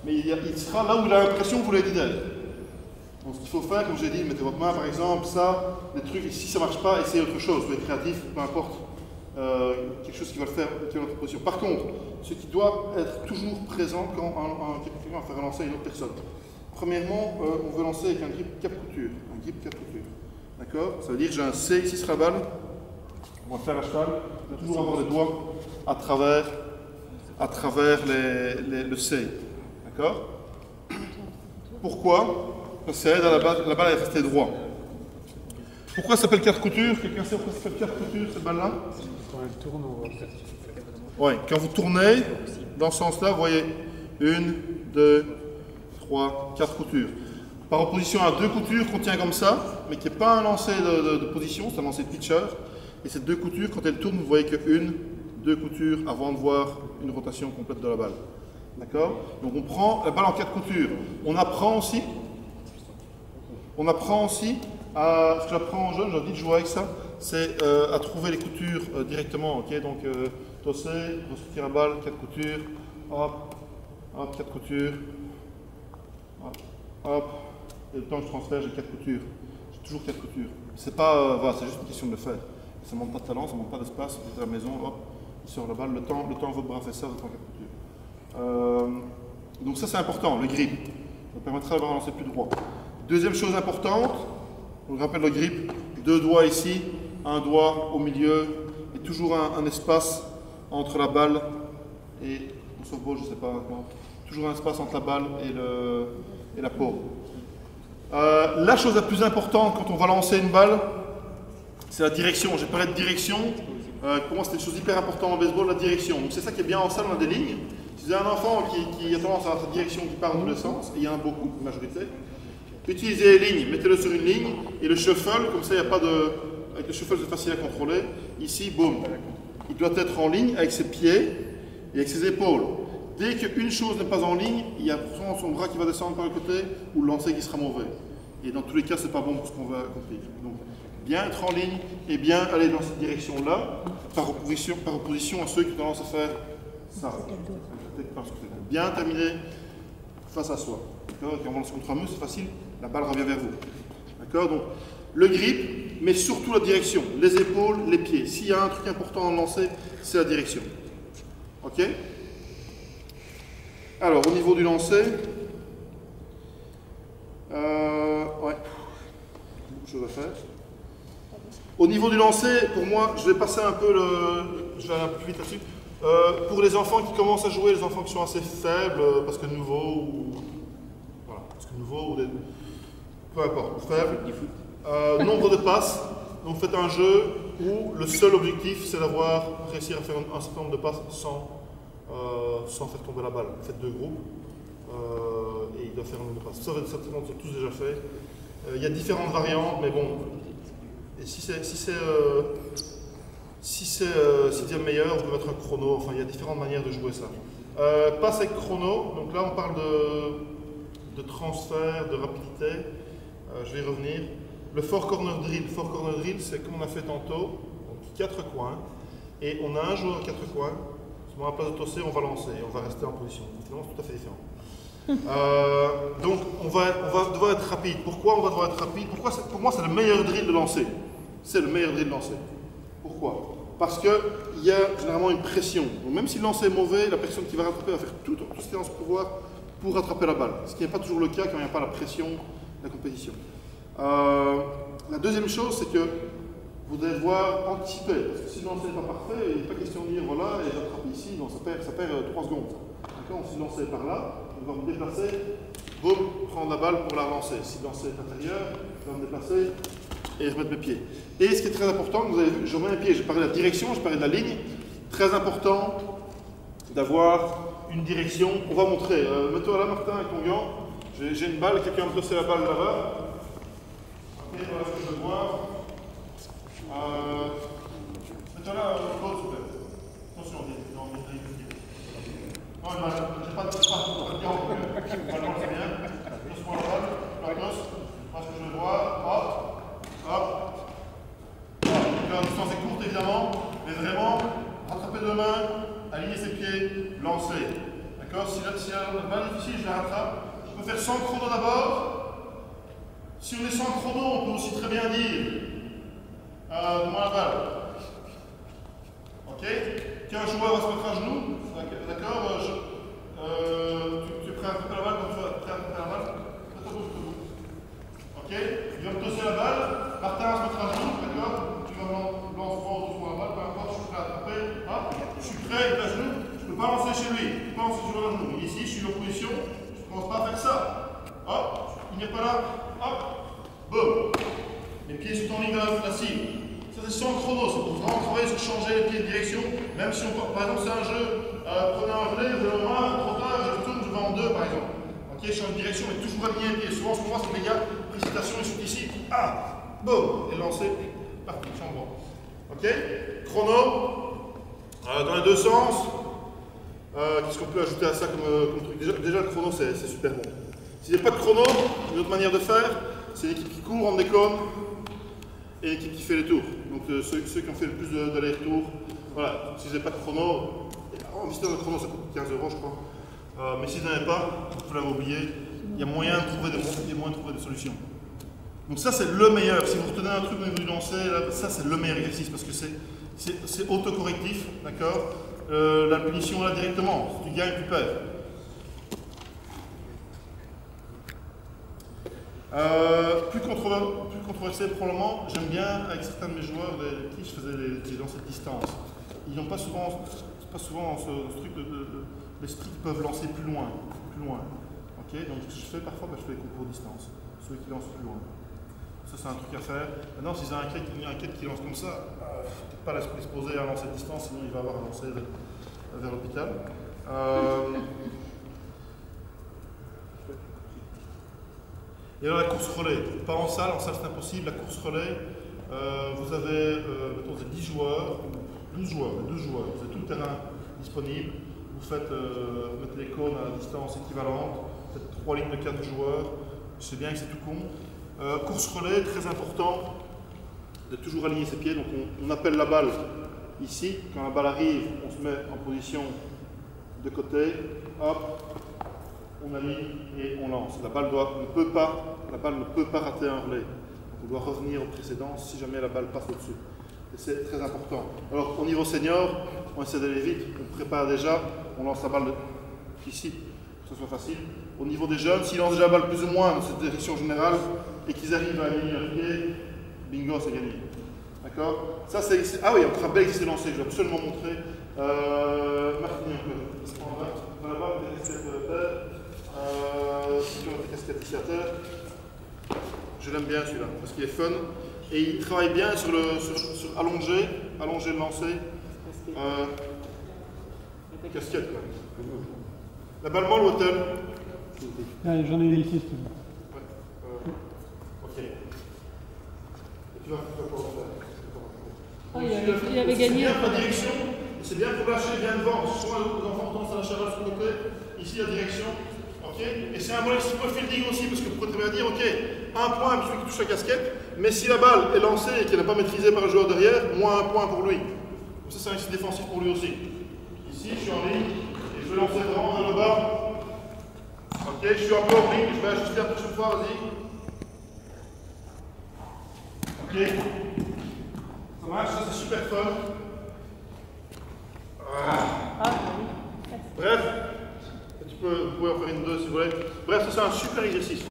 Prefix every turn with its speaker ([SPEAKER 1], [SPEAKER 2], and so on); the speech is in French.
[SPEAKER 1] mais il sera là où il a l'impression que vous l'avez dit d'être. Donc ce qu'il faut faire, comme j'ai dit, mettez votre main par exemple, ça, des trucs, si ça ne marche pas, essayez autre chose, soyez créatif, peu importe, quelque chose qui va le faire, qui va notre position. Par contre, ce qui doit être toujours présent quand quelqu'un va faire relancer une autre personne. Premièrement, on veut lancer avec un grip cap couture, d'accord? Ça veut dire que j'ai un C ici sur la balle, on va faire à cheval, on va toujours avoir les doigts à travers le C, d'accord? Pourquoi? Parce que ça aide à la balle à rester droit. Pourquoi ça s'appelle quatre coutures? Quelqu'un sait pourquoi ça s'appelle quatre coutures cette balle-là?
[SPEAKER 2] Quand elle tourne, on va faire.
[SPEAKER 1] Oui, quand vous tournez dans ce sens-là, vous voyez 1, 2, 3, 4 coutures. Par opposition à deux coutures qu'on tient comme ça, mais qui n'est pas un lancer de position, c'est un lancer de pitcher. Et ces deux coutures, quand elles tournent, vous voyez que 1, 2 coutures avant de voir une rotation complète de la balle. D'accord? Donc on prend la balle en 4 coutures. On apprend aussi à, ce que j'apprends aux jeunes, j'ai dit de jouer avec ça, c'est à trouver les coutures directement. Ok, donc tosser, ressortir la balle, 4 coutures, hop, hop, 4 coutures, hop, hop, et le temps que je transfère, j'ai 4 coutures. J'ai toujours 4 coutures. C'est pas, voilà, c'est juste une question de le faire. Ça ne manque pas de talent, ça ne manque pas d'espace, vous êtes à la maison, hop, il sort la balle, le temps votre bras fait ça, vous prend 4 coutures. Donc ça c'est important, le grip. Ça permettra d'avoir un lancer plus droit. Deuxième chose importante, on rappelle le grip, 2 doigts ici, un doigt au milieu, et toujours un espace entre la balle et le softball, je ne sais pas maintenant, toujours un espace entre la balle et la paume. La chose la plus importante quand on va lancer une balle, c'est la direction. J'ai parlé de direction, pour moi c'était une chose hyper importante en baseball, la direction. Donc c'est ça qui est bien en salle, on a des lignes. Si vous avez un enfant qui a tendance à avoir cette direction qui part dans tous les sens, et il y en a beaucoup, la majorité, utilisez les lignes, mettez-le sur une ligne, et le shuffle, comme ça il n'y a pas de... Avec le shuffle c'est facile à contrôler. Ici, boum, il doit être en ligne avec ses pieds et avec ses épaules. Dès qu'une chose n'est pas en ligne, il y a forcément son bras qui va descendre par le côté, ou le lancer qui sera mauvais. Et dans tous les cas, c'est pas bon pour ce qu'on veut accomplir. Donc, bien être en ligne et bien aller dans cette direction-là, par opposition à ceux qui ont tendance à faire ça. Bien terminer face à soi. Quand on lance contre un mur, c'est facile, la balle revient vers vous. D'accord? Donc, le grip, mais surtout la direction. Les épaules, les pieds. S'il y a un truc important à lancer, c'est la direction. Ok? Alors, au niveau du lancer, ouais, beaucoup de choses à faire. Au niveau du lancer, pour moi, je vais passer un peu je vais aller un peu plus vite là-dessus. Pour les enfants qui commencent à jouer, les enfants qui sont assez faibles, parce que nouveau ou voilà, peu importe, faibles. Nombre de passes. Donc faites un jeu où le seul objectif c'est d'avoir réussi à faire un certain nombre de passes sans faire tomber la balle. Faites 2 groupes et il doit faire un nombre de passes. Ça, certainement, c'est tous déjà fait. Il y a différentes variantes, mais bon. Et si c'est meilleur, on peut mettre un chrono. Enfin, il y a différentes manières de jouer ça. Passe avec chrono. Donc là, on parle de transfert, de rapidité. Je vais y revenir. Le four corner drill. Four corner drill, c'est comme on a fait tantôt. Donc 4 coins. Et on a un joueur à 4 coins. À la place de tosser, on va lancer et on va rester en position. Finalement, c'est tout à fait différent. Donc, on va devoir être rapide. Pourquoi on va devoir être rapide? Pour moi, c'est le meilleur drill de lancer. C'est le meilleur drill de lancer. Pourquoi? Parce qu'il y a généralement une pression. Donc, même si le lancer est mauvais, la personne qui va rattraper va faire tout ce qui est dans son pouvoir pour rattraper la balle. Ce qui n'est pas toujours le cas quand il n'y a pas la pression de la compétition. La deuxième chose, c'est que vous devez devoir anticiper. Parce que si le lancer n'est pas parfait, il n'est pas question de dire voilà, et j'attrape ici, non, ça perd 3 secondes. D'accord? Si le lancer est par là, on va me déplacer, boum, prendre la balle pour la relancer. Si le lancer est intérieur, je vais me déplacer et remettre mes pieds. Et ce qui est très important, vous avez vu, je remets mes pieds, j'ai parlé de la direction, j'ai parlé de la ligne. Très important d'avoir une direction. On va montrer. Mets-toi là, Martin, avec ton gant. J'ai une balle, quelqu'un me placer la balle là-bas. Ok, voilà ce que je veux voir. Mets-toi là, s'il vous plaît. Attention, non, j'ai pas de gant. Maintenant, c'est bien. Pose-moi la balle, la pose. Parce que je veux voir. Hop, hop. La distance est courte évidemment, mais vraiment, rattraper 2 mains, aligner ses pieds, lancer. D'accord? Si s'il y a un balle difficile, je la rattrape. Je peux faire sans chrono d'abord. Si on est sans chrono, on peut aussi très bien dire donne-moi la balle. Ok? Qu'un joueur va se mettre à genoux. D'accord? Tu es prêt à attraper la balle quand tu vas prêt à attraper la balle? Ok? Il va me tosser la balle. Martin va se mettre à genoux. D'accord? Tu vas lancer fort ou la balle, peu importe, je suis prêt à attraper. Hop, je suis prêt, il est à genoux. Je ne peux pas lancer chez lui. Je ne peux pas lancer sur le genou. Ici, je suis en position. Je ne commence pas à faire ça. Hop, il n'est pas là. Hop, boum. Les pieds sont en ligne de la cible. Ça, c'est sans chrono. C'est pour vraiment travailler sur changer les pieds de direction. Même si on, par exemple, c'est un jeu, prenez un relais, je le main, trop tard, je retourne, je vais en deux, par exemple. Ok, je change de direction, mais toujours aligner les pieds. Souvent, ce qu'on voit, c'est que les gars, précipitation, ils sont ici. Ah, boum, et lancer, parti, champ droit. Ok, chrono, dans les deux sens. Qu'est-ce qu'on peut ajouter à ça comme truc? Déjà, le chrono, c'est super bon. S'il n'y a pas de chrono, une autre manière de faire, c'est l'équipe qui court en déconne et l'équipe qui fait les tours. Donc ceux qui ont fait le plus d'allers-retours, voilà. Si vous n'avez pas de chrono, en visiteur de chrono, ça coûte 15 €, je crois. Mais si vous n'en avez pas, vous l'avez oublié, il y a moyen de trouver des solutions. Donc ça, c'est le meilleur. Si vous retenez un truc au niveau du lancer, là, ça, c'est le meilleur exercice parce que c'est autocorrectif, d'accord? La punition, là, directement. Si tu gagnes, tu perds. Plus controversé probablement, j'aime bien avec certains de mes joueurs avec qui je faisais des lancers de distance. Ils n'ont pas souvent ce truc les streaks peuvent lancer plus loin. Ok, donc ce que je fais parfois, je fais les concours distance, ceux qui lancent plus loin. Ça c'est un truc à faire. Maintenant s'ils ont un quête qui lance comme ça, peut-être pas l'esprit se poser à lancer de distance, sinon il va avoir à lancer vers l'hôpital. Et alors la course relais, pas en salle c'est impossible, la course relais, vous avez mettons, 10 joueurs, 12 joueurs, 12 joueurs, vous avez tout le terrain disponible, vous mettez les cônes à la distance équivalente, vous faites 3 lignes de 4 joueurs, je sais bien que c'est tout con. Course relais, très important, de toujours aligner ses pieds, donc on appelle la balle ici, quand la balle arrive, on se met en position de côté, hop, on aligne et on lance. La balle ne peut pas rater un relais. On doit revenir au précédent si jamais la balle passe au-dessus. Et c'est très important. Alors au niveau senior, on essaie d'aller vite, on prépare déjà, on lance la balle ici, pour que ce soit facile. Au niveau des jeunes, s'ils lancent déjà la balle plus ou moins dans cette direction générale et qu'ils arrivent à aligner leur pied, bingo, c'est gagné. D'accord? Ça c'est. Ah oui, un bel exercice lancé, je vais absolument montrer. Martin un peu. Là-bas, vous avez cette casquette ici à terre. Je l'aime bien celui-là, parce qu'il est fun. Et il travaille bien sur allonger le lancer. Casquette, quoi. La balle molle ou hôtel?
[SPEAKER 2] J'en ai une ici.
[SPEAKER 1] Ok. Et tu vas pouvoir faire.
[SPEAKER 3] Oh, il avait gagné.
[SPEAKER 1] C'est bien pour la direction, c'est bien pour lâcher bien devant. Souvent, les enfants ont tendance à lâcher la balle sur le côté. Ici, la direction. Okay. Et c'est un bon exercice pour le fielding aussi, parce que vous pouvez très bien dire, ok, un point pour celui qui touche la casquette, mais si la balle est lancée et qu'elle n'est pas maîtrisée par le joueur derrière, moins un point pour lui. Donc ça, c'est un exercice défensif pour lui aussi. Ici, je suis en ligne, et je vais lancer vraiment vers le bas. Ok, je suis un peu en ligne, je vais ajuster la prochaine fois, vas-y. Ok. Ça marche, ça c'est super fun. Bref. Vous pouvez en faire une 2 si vous voulez. Bref, ça c'est un super exercice.